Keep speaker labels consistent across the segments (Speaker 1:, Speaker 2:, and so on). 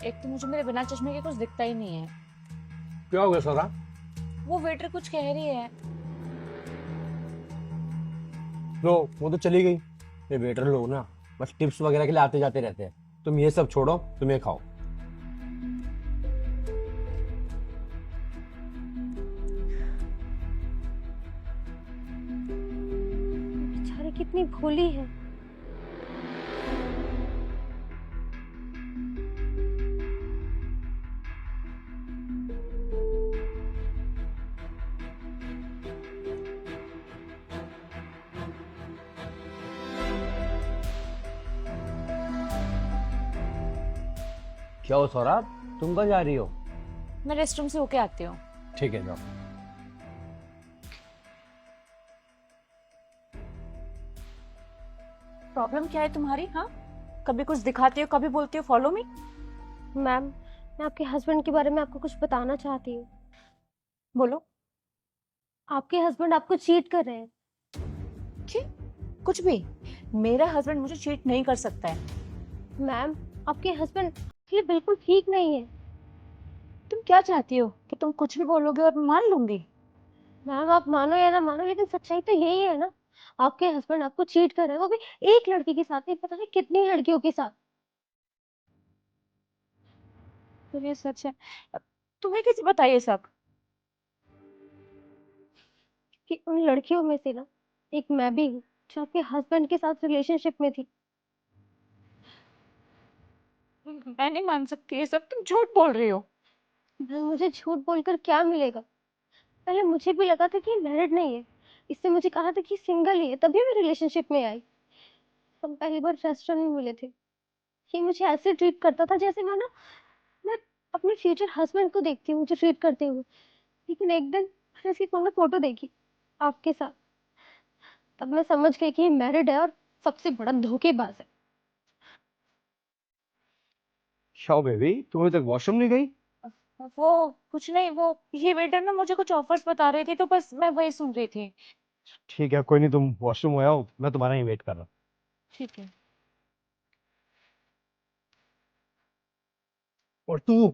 Speaker 1: एक तो मुझे मेरे बिना चश्मे के कुछ दिखता ही नहीं है।
Speaker 2: क्या हो गया सारा?
Speaker 1: वो वेटर कुछ कह रही है।
Speaker 2: लो, वो तो चली गई। ये वेटर लोग ना बस टिप्स वगैरह के लिए आते जाते रहते हैं। तुम ये सब छोड़ो, तुम ये खाओ।
Speaker 3: बेचारी कितनी भोली है।
Speaker 2: क्या हो सौरभ, तुम कहाँ जा रही हो?
Speaker 1: मैं रेस्ट रूम से होके आती हूँ।
Speaker 2: ठीक है, जाओ।
Speaker 1: प्रॉब्लम क्या है तुम्हारी? हाँ, कभी कुछ दिखाती हो, कभी बोलती हो फॉलो मी।
Speaker 3: मैम, मैं आपके हस्बैंड के बारे में आपको कुछ बताना चाहती हूँ।
Speaker 1: बोलो।
Speaker 3: आपके हस्बैंड आपको चीट कर रहे हैं।
Speaker 1: क्या? कुछ भी? मेरा हस्बैंड मुझे चीट नहीं कर सकता है।
Speaker 3: मैम, आपके हस्बैंड ये बिल्कुल ठीक नहीं है।
Speaker 1: तुम क्या चाहती हो कि तुम कुछ भी बोलोगे और मैं मान लूंगी?
Speaker 3: मैम, आप मानो या ना मानो, लेकिन सच्चाई तो यही है ना। आपके हस्बैंड आपको चीट कर रहे हैं, वो भी एक लड़की के साथ नहीं, पता नहीं कितनी लड़कियों के साथ।
Speaker 1: तो ये सच है? तुम्हें किसी बताइए सब?
Speaker 3: कि उन लड़कियों में से ना एक मैं भी हूँ, जो आपके हस्बैंड के साथ रिलेशनशिप में थी।
Speaker 1: मैं नहीं मान सकती ये सब, तुम झूठ बोल रही हो।
Speaker 3: मैम, मुझे झूठ बोलकर क्या मिलेगा? पहले मुझे भी लगा था कि मैरिड नहीं है। इससे मुझे कहा था कि सिंगल ही है, तभी मैं रिलेशनशिप में आई। हम पहली बार रेस्टोरेंट में मिले थे। ये मुझे ऐसे ट्रीट करता था जैसे मैं अपने फ्यूचर हस्बैंड को देखती हूँ मुझे ट्रीट करते हुए। लेकिन एक दिन मैंने इसकी फोन में फोटो देखी आपके साथ। तब मैं समझ गई कि ये मैरिड है और सबसे बड़ा धोखेबाज है।
Speaker 2: शाओ बेबी, तुम अभी तक वॉशरूम नहीं गई?
Speaker 1: वो कुछ नहीं, वो ये वेटर ना मुझे कुछ ऑफर्स बता रही थी, तो बस मैं वही सुन रही थी।
Speaker 2: ठीक है, कोई नहीं, तुम वॉशरूम हो आओ, मैं तुम्हारा ही वेट कर रहा हूँ।
Speaker 1: ठीक है।
Speaker 2: और तू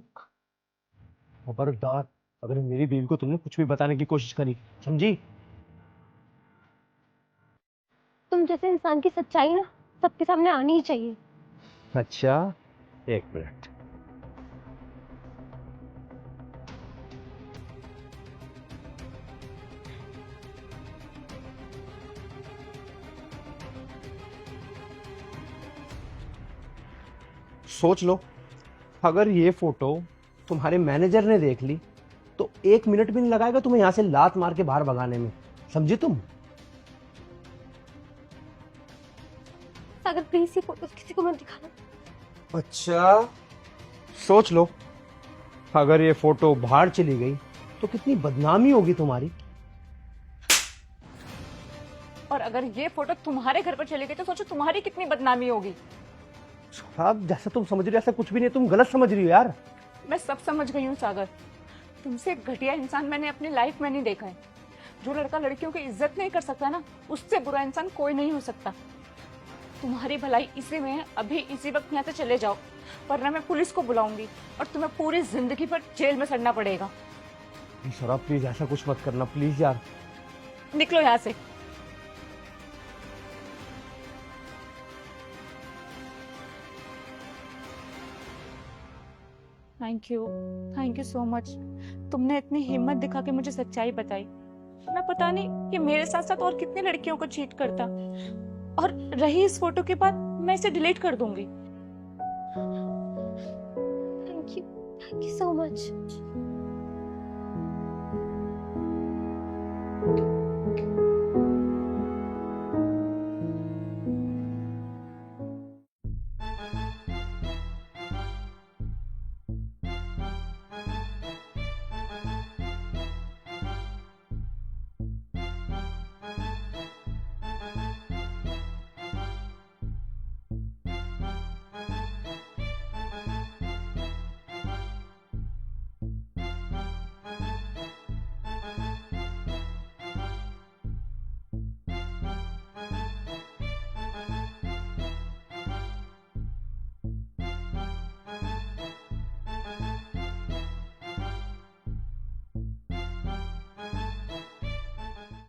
Speaker 2: खबरदार, अगर मेरी बीवी को तुमने कुछ भी बताने की कोशिश करी, समझी?
Speaker 3: तुम जैसे इंसान की सच्चाई ना सबके सामने आनी ही चाहिए।
Speaker 2: अच्छा, एक मिनट। सोच लो, अगर ये फोटो तुम्हारे मैनेजर ने देख ली तो 1 मिनट भी नहीं लगाएगा तुम्हें यहां से लात मार के बाहर भगाने में, समझी तुम?
Speaker 3: अगर प्लीज ये फोटो किसी को मत दिखाना।
Speaker 2: अच्छा, सोच लो, अगर ये फोटो बाहर चली गई तो कितनी बदनामी होगी तुम्हारी।
Speaker 1: और अगर ये फोटो तुम्हारे घर पर चली गई तो सोचो तुम्हारी कितनी बदनामी होगी।
Speaker 2: साहब, जैसा तुम समझ रही हो ऐसा कुछ भी नहीं, तुम गलत समझ रही हो यार।
Speaker 1: मैं सब समझ गई हूँ सागर। तुमसे एक घटिया इंसान मैंने अपनी लाइफ में नहीं देखा है। जो लड़का लड़कियों की इज्जत नहीं कर सकता ना, उससे बुरा इंसान कोई नहीं हो सकता। तुम्हारी भलाई इसी में है, अभी इसी वक्त यहाँ से चले जाओ, वरना मैं पुलिस को बुलाऊंगी और तुम्हें पूरी जिंदगी भर जेल में सड़ना पड़ेगा।
Speaker 2: सौरभ, प्लीज ऐसा कुछ मत करना, प्लीज यार।
Speaker 1: निकलो यहाँ से। Thank you so much. तुमने इतनी हिम्मत दिखा के मुझे सच्चाई बताई। मैं पता नहीं कि मेरे साथ साथ और कितनी लड़कियों को चीट करता। और रही इस फोटो की बात, मैं इसे डिलीट कर दूंगी।
Speaker 3: Thank you so much.